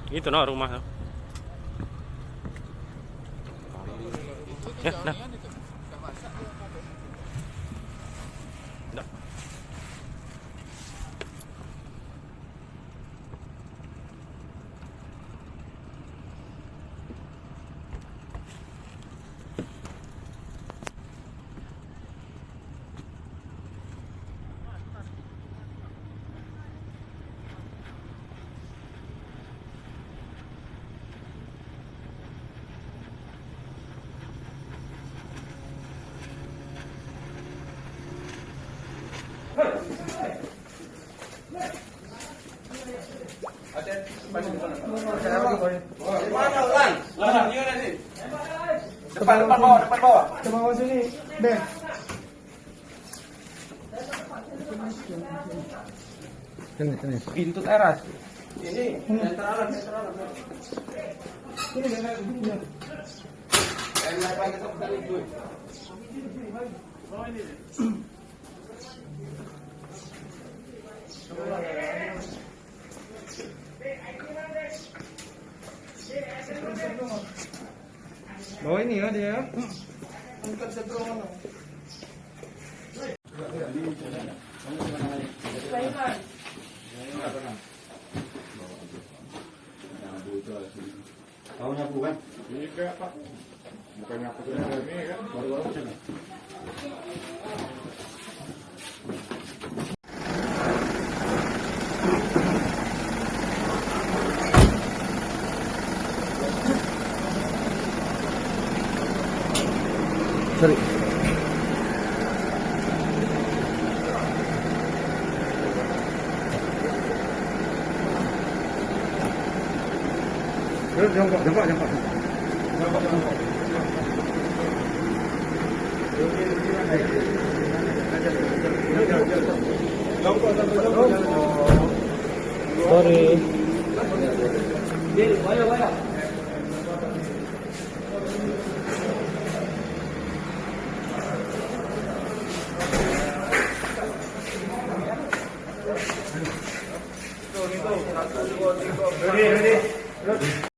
Itu no rumah tuh. Ya, nah. Nah. Depan bawah, depan bawah. Ke bawah sini, Ben. Sini. Pintu teras. Ini Sentralan. ini Ben. Bawa ini ya dia. Angkat setrum. Tahu nyapu kan? Iya Pak, bukan nyapu ini kan, baru-baru sana. Sorry. Jongkok. Sorry. Ready.